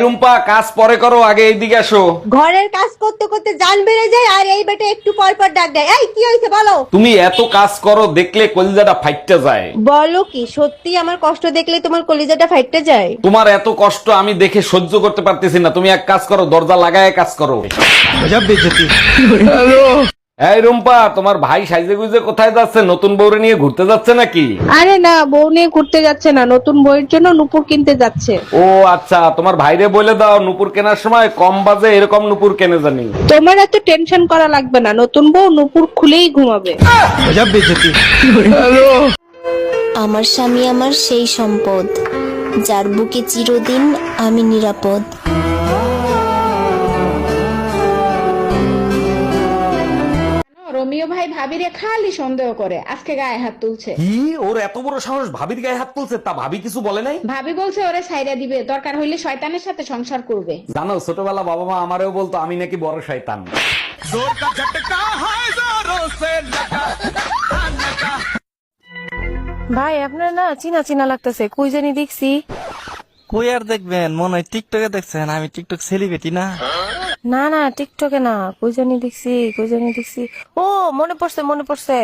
রুম্পা, কাজ পরে করো, আগে এইদিকে আসো। ঘরের কাজ করতে করতে জান বেড়ে যায় আর এই বেটা একটু পর পর ডাক দেয়। এই কি হয়েছে বলো? তুমি এত কাজ করো, দেখলে কলিজাটা ফাইটতে যায়। বলো কি সত্যি আমার কষ্ট দেখলে তোমার কলিজাটা ফাইটতে যায়? তোমার এত কষ্ট আমি দেখে সহ্য করতে পারতেছি না। তুমি এক কাজ করো, দরজা লাগায় কাজ করো। এই রুম্পা, তোমার ভাই সাইজে গুজে কোথায় যাচ্ছে? নতুন বউরে নিয়ে ঘুরতে যাচ্ছে নাকি? আরে না, বউ নিয়ে ঘুরতে যাচ্ছে না, নতুন বইয়ের জন্য নুপুর কিনতে যাচ্ছে। ও আচ্ছা, তোমার ভাইরে বলে দাও নুপুর কেনার সময় কম বাজে এরকম নুপুর কেনে জানি। তোমার এত টেনশন করা লাগবে না, নতুন বউ নুপুর খুলেই ঘুমাবে। আমার স্বামী আমার সেই সম্পদ, যার বুকে চিরদিন আমি নিরাপদ। রোমিও ভাই ভাবিরে খালি সন্দেহ করে, আজকে গায়ে হাত তুলছে। কি, ওর এত বড় সাহস ভাবির গায়ে হাত তুলছে? তা ভাবি কিছু বলে নাই? ভাবি বলছে ওরে ছাইরা দিবে, দরকার হইলে শয়তানের সাথে সংসার করবে। জানো, ছোটবেলা বাবা মা আমারেও বলতো আমি নাকি বড় শয়তান। ভাই আপনার না চিনা চিনা লাগতেছে, কই জানি দেখছি। কই আর দেখবেন, মনে হয় টিকটকে দেখছেন। আমি টিকটক সেলিব্রিটি না। না না, টিকটকে না, কই জানি দেখছি, কই জানি দেখছি। ও মনে পড়ছে, মনে পড়ছে।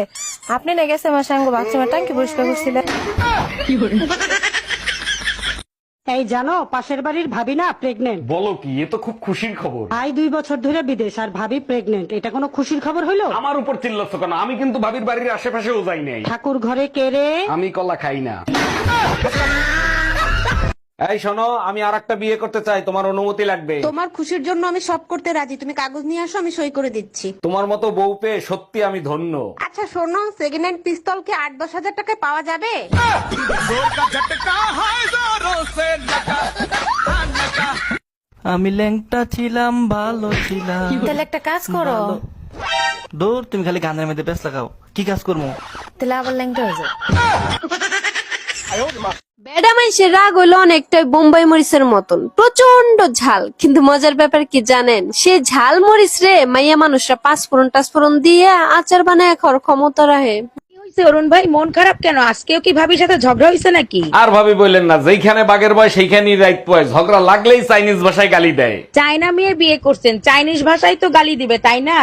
আপনি না গেছে আমার সঙ্গে বাথরুমের ট্যাঙ্কি পরিষ্কার করছিলেন। এই জানো, পাশের বাড়ির ভাবি না প্রেগনেন্ট। বলো কি, এ তো খুব খুশির খবর। ভাই 2 বছর ধরে বিদেশ আর ভাবি প্রেগনেন্ট, এটা কোনো খুশির খবর হলো? আমার উপর চিল্লাচ্ছ কেন? আমি কিন্তু ভাবির বাড়ির আশেপাশেও যাই নাই। ঠাকুর ঘরে কেড়ে। আমি কলা খাই না। এই শোনো, আমি আর একটা বিয়ে করতে চাই, তোমার অনুমতি লাগবে। তোমার খুশির জন্য আমি সব করতে রাজি, তুমি কাগজ নিয়ে আসো, আমি সই করে দিচ্ছি। তোমার মতো বউ পেয়ে সত্যি আমি ধন্য। আচ্ছা শোনো, সেকেন্ড হ্যান্ড পিস্তল কি 8-10 হাজার টাকায় পাওয়া যাবে? আমি ল্যাংটা ছিলাম, ভালো ছিলাম। তাহলে একটা কাজ করো, দূর, তুমি খালি গানের মধ্যে ব্যস্ত লাগাও। কি কাজ করবো? তাহলে আবার ল্যাংটা হয়ে যাও। বেডা মানুষের রাগ হলো অনেকটাই বোম্বাই মরিচের মতন, প্রচন্ড ঝাল। কিন্তু মজার ব্যাপার কি জানেন, সে ঝাল মরিচ রে মাইয়া মানুষরা পাঁচফোড়ন টাচফোড়ন দিয়ে আচার বানায় খাওয়ার ক্ষমতা রাখে। অরুণ ভাই মন খারাপ কেন? আজকেও কি ভাবির সাথে ঝগড়া হয়েছে নাকি? আর ভাবি বললেন না, যেখানে বাঘের বয় সেইখানেই রাইত পয়। ঝগড়া লাগলেই চাইনিজ ভাষায় গালি দেয়। চাইনা মেয়ের বিয়ে করছেন, চাইনিজ ভাষায় তো গালি দিবে, তাই না?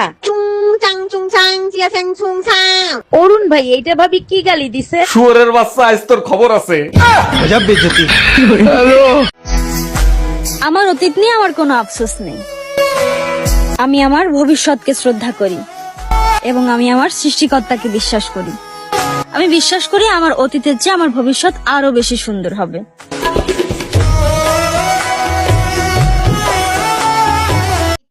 অরুণ ভাই, এইটা ভাবি কি গালি দিছে? শুয়োরের বাচ্চা, আজ তোর খবর আছে। আমার অতীত নিয়ে আমার কোনো আফসোস নেই। আমি আমার ভবিষ্যৎকে শ্রদ্ধা করি এবং আমি আমার সৃষ্টিকর্তাকে বিশ্বাস করি। আমি বিশ্বাস করি আমার অতীতের চেয়ে আমার ভবিষ্যৎ আরো বেশি সুন্দর হবে।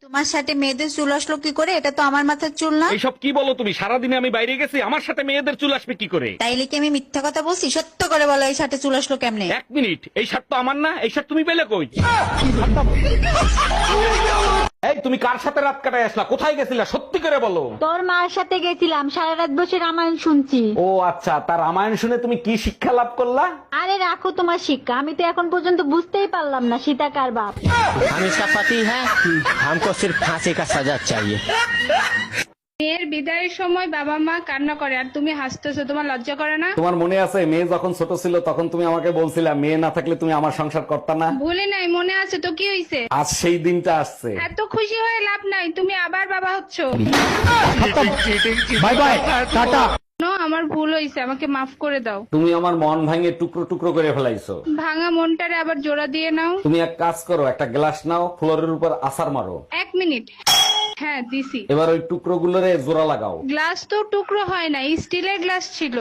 তোমার সাথে মেয়েদের চুল আসলো কি করে? এটা তো আমার মাথার চুল না। এইসব কি বলো তুমি? সারাদিনে আমি বাইরে গেছি, আমার সাথে মেয়েদের চুল আসবে কি করে? তাইলে কি আমি মিথ্যা কথা বলছি? সত্য করে বলো, এই সাথে চুল আসলো কেমনে? এক মিনিট, এই শার্ট তো আমার না। এই শার্ট তুমি পেলে কই? এই তুমি কার সাথে রাত কাটায় আসলা? কোথায় গেছিলা? সত্যি করে বলো। তোর মার সাথে গেছিলাম, সারা রাত বসে রামায়ণ শুনছি। ও আচ্ছা, তার রামায়ণ শুনে তুমি কি শিক্ষা লাভ করলা? আরে রাখো তোমার শিক্ষা, আমি তো এখন পর্যন্ত বুঝতেই পারলাম না সীতা কার বাপ। हम इसका पति है, हमको सिर्फ फांसी का सजा चाहिए। মেয়ের বিদায়ের সময় বাবা মা কান্না করে আর তুমি হাসতেছো, তোমার লজ্জা করে না? তোমার মনে আছে, মেয়ে যখন ছোট ছিল তখন তুমি আমাকে বলছিলা মেয়ে না থাকলে তুমি আমার সংসার করতা না। ভুলে নাই, মনে আছে তো। কি হইছে? আজ সেই দিনটা আসছে। এত খুশি হয়ে লাভ নাই, তুমি আবার বাবা হচ্ছো। বাই বাই, টাটা। নো, আমার ভুল হইছে, আমাকে মাফ করে দাও। তুমি আমার মন ভাঙে টুকরো টুকরো করে ফেলাইছো। ভাঙা মনটারে আবার জোড়া দিয়ে নাও। তুমি এক কাজ করো, একটা গ্লাস নাও, ফ্লোরের উপর আছাড় মারো। 1 মিনিট। হ্যাঁ দিছি। এবার ওই টুকরো গুলোরে জোড়া লাগাও। গ্লাস তো টুকরো হয় না, স্টিলের গ্লাস ছিল।